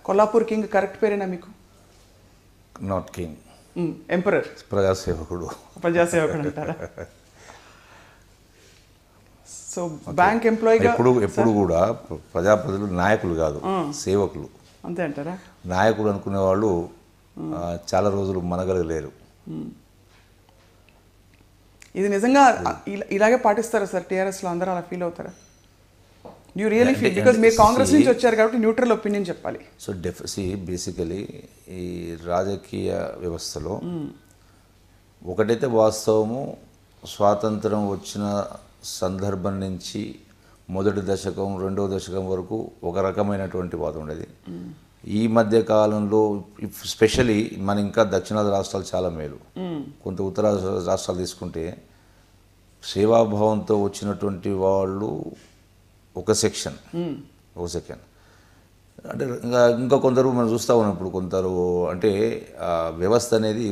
Kollapur king correct పేరేనా మీకు? Not king, emperor, ప్రజాసేవకుడు. ప్రజాసేవకుడు అంటారా? సో బ్యాంక్ ఎంప్లాయీగా ఎప్పుడు కూడా ప్రజాప్రతినిధులు నాయకులు కాదు, సేవకులు. అంతే అంటారా? నాయకుడు అనుకునే వాళ్ళు చాలా రోజులు మనగలగలేరు. ఇది నిజంగా ఇలాగే పాటిస్తారా సార్? టీఆర్ఎస్లో అందరూ అలా ఫీల్ అవుతారా? యూ రియలీ ఫీల్, బికాజ్ మీరు కాంగ్రెస్ నుంచి వచ్చారు కాబట్టి న్యూట్రల్ ఒపీనియన్ చెప్పాలి. సో బేసికలీ ఈ రాజకీయ వ్యవస్థలో ఒకటైతే వాస్తవము, స్వాతంత్రం వచ్చిన సందర్భం నుంచి మొదటి దశకం రెండవ దశకం వరకు ఒక రకమైనటువంటి వాదం ఉండేది. ఈ మధ్య కాలంలో స్పెషలీ మన ఇంకా దక్షిణాది రాష్ట్రాలు చాలా మేలు. కొంత ఉత్తర రాష్ట్రాలు తీసుకుంటే సేవాభావంతో వచ్చినటువంటి వాళ్ళు ఒక సెక్షన్. అంటే ఇంకా కొందరు మనం చూస్తూ ఉన్నాం. ఇప్పుడు కొందరు అంటే వ్యవస్థ అనేది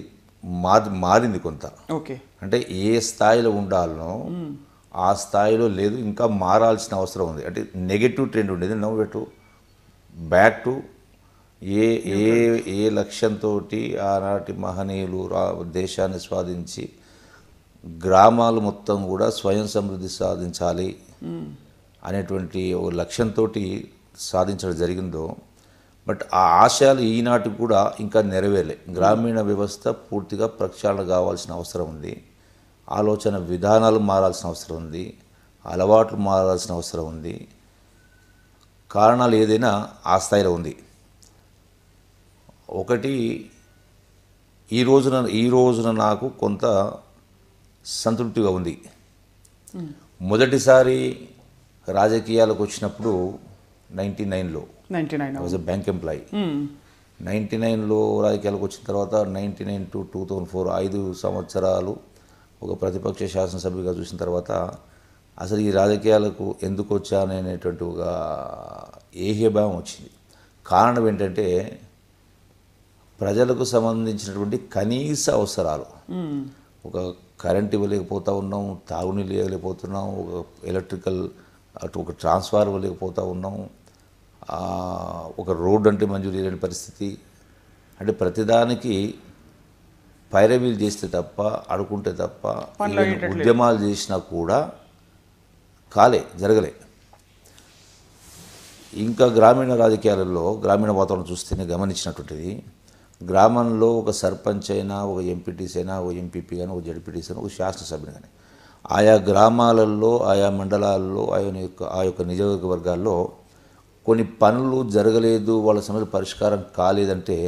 మారింది కొంత. ఓకే, అంటే ఏ స్థాయిలో ఉండాలనో ఆ స్థాయిలో లేదు, ఇంకా మారాల్సిన అవసరం ఉంది. అంటే నెగటివ్ ట్రెండ్ ఉండేది, నౌ టు బ్యాక్ టు ఏ లక్ష్యంతో ఆనాటి మహనీయులు దేశాన్ని స్వాధించి గ్రామాలు మొత్తం కూడా స్వయం సమృద్ధి సాధించాలి అనేటువంటి ఒక లక్ష్యంతో సాధించడం జరిగిందో, బట్ ఆ ఆశయాలు ఈనాటికి కూడా ఇంకా నెరవేరలే. గ్రామీణ వ్యవస్థ పూర్తిగా ప్రక్షాళన కావాల్సిన అవసరం ఉంది. ఆలోచన విధానాలు మారాల్సిన అవసరం ఉంది. అలవాట్లు మారాల్సిన అవసరం ఉంది. కారణాలు ఏదైనా ఆ స్థాయిలో ఉంది. ఒకటి, ఈ రోజున నాకు కొంత సంతృప్తిగా ఉంది. మొదటిసారి రాజకీయాలకు వచ్చినప్పుడు 99లో వాజ్ ఎ బ్యాంక్ ఎంప్లాయీ. 99లో రాజకీయాలకు వచ్చిన తర్వాత 99 to 2004 5 సంవత్సరాలు ఒక ప్రతిపక్ష శాసనసభ్యుగా చూసిన తర్వాత అసలు ఈ రాజకీయాలకు ఎందుకు వచ్చాననేటువంటి ఒక ఏహ్యభావం వచ్చింది. కారణం ఏంటంటే ప్రజలకు సంబంధించినటువంటి కనీస అవసరాలు, ఒక కరెంట్ ఇవ్వలేకపోతూ ఉన్నాం, తాగునీళ్ళు ఇవ్వలేకపోతున్నాం, ఒక ఎలక్ట్రికల్ అటు ఒక ట్రాన్స్ఫార్ ఇవ్వలేకపోతూ ఉన్నాం, ఒక రోడ్డు అంటే మంజూరు లేని పరిస్థితి. అంటే ప్రతిదానికి పైరవీలు చేస్తే తప్ప, అడుకుంటే తప్ప, ఉద్యమాలు చేసినా కూడా జరగలే. ఇంకా గ్రామీణ రాజకీయాలలో గ్రామీణ వాతావరణం చూస్తేనే గమనించినటువంటిది, గ్రామంలో ఒక సర్పంచ్ అయినా, ఒక ఎంపీటీసీ అయినా, ఒక ఎంపీపీ కానీ, ఒక జడ్పీటీసీ అయినా, ఒక శాసనసభ్యుని కానీ, ఆయా గ్రామాలలో, ఆయా మండలాల్లో, ఆ యొక్క నియోజకవర్గాల్లో కొన్ని పనులు జరగలేదు, వాళ్ళ సమస్యలు పరిష్కారం కాలేదంటే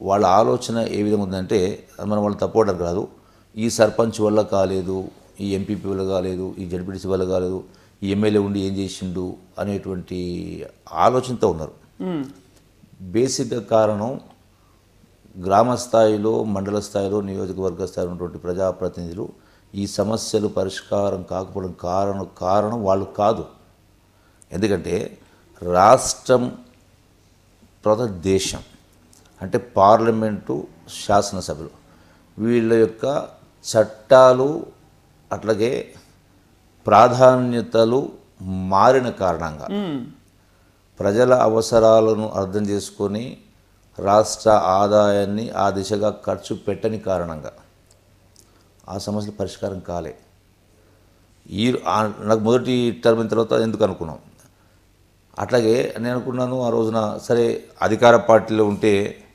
వాళ్ళ ఆలోచన ఏ విధంగా ఉందంటే, మనం వాళ్ళు తప్పుకోవడానికి కాదు, ఈ సర్పంచ్ వల్ల కాలేదు, ఈ ఎంపీపీ వల్ల కాలేదు, ఈ జడ్పీటీసీ వల్ల కాలేదు, ఈ ఎమ్మెల్యే ఉండి ఏం చేసిండు అనేటువంటి ఆలోచనతో ఉన్నారు. బేసిక్గా కారణం గ్రామ స్థాయిలో, మండల స్థాయిలో, నియోజకవర్గ స్థాయిలో ఉన్నటువంటి ప్రజాప్రతినిధులు ఈ సమస్యలు పరిష్కారం కాకపోవడం కారణం వాళ్ళు కాదు. ఎందుకంటే రాష్ట్రం తర్వాత దేశం అంటే పార్లమెంటు, శాసనసభలు, వీళ్ళ యొక్క చట్టాలు అట్లాగే ప్రాధాన్యతలు మారిన కారణంగా, ప్రజల అవసరాలను అర్థం చేసుకొని రాష్ట్ర ఆదాయాన్ని ఆ దిశగా ఖర్చు పెట్టని కారణంగా ఆ సమస్యలు పరిష్కారం కాలే. నాకు మొదటి టర్మ్ తర్వాత ఎందుకు అనుకున్నాం. అట్లాగే నేను అనుకున్నాను ఆ రోజున, సరే అధికార పార్టీలో ఉంటే,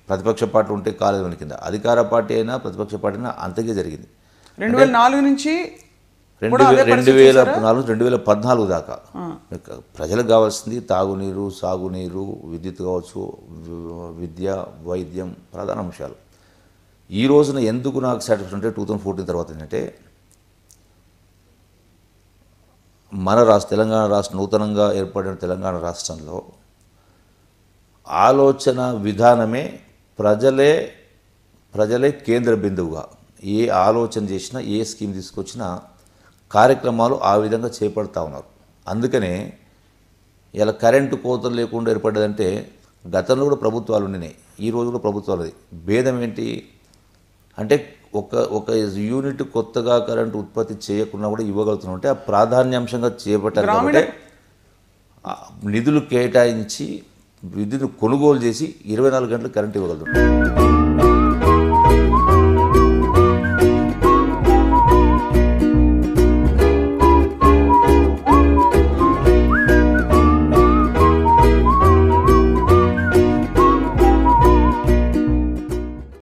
ప్రతిపక్ష పార్టీ ఉంటే కాలేదు కింద, అధికార పార్టీ అయినా ప్రతిపక్ష పార్టీ అయినా అంతకే జరిగింది. 2004 నుంచి 2014 దాకా ప్రజలకు కావాల్సింది తాగునీరు, సాగునీరు, విద్యుత్ కావచ్చు, విద్య, వైద్యం ప్రధాన అంశాలు. ఈ రోజున ఎందుకు నాకు సాటిస్ఫాక్షన్ అంటే 2014 తర్వాత ఏంటంటే, మన తెలంగాణ రాష్ట్రం, నూతనంగా ఏర్పడిన తెలంగాణ రాష్ట్రంలో ఆలోచన విధానమే ప్రజలే కేంద్ర బిందువుగా, ఏ ఆలోచన చేసినా, ఏ స్కీమ్ తీసుకొచ్చినా కార్యక్రమాలు ఆ విధంగా చేపడతా ఉన్నారు. అందుకనే ఇలా కరెంటు కోతలు లేకుండా ఏర్పడ్డదంటే, గతంలో కూడా ప్రభుత్వాలు ఉండినాయి, ఈ రోజు కూడా ప్రభుత్వాలు. భేదం ఏంటి అంటే, ఒక యూనిట్ కొత్తగా కరెంటు ఉత్పత్తి చేయకుండా కూడా ఇవ్వగలుగుతున్నాం అంటే, ఆ ప్రాధాన్యాంశంగా చేపట్టారు కాబట్టి నిధులు కేటాయించి విద్యుత్ కొనుగోలు చేసి 24 గంటలు కరెంట్ ఇవ్వగలుగుతాం.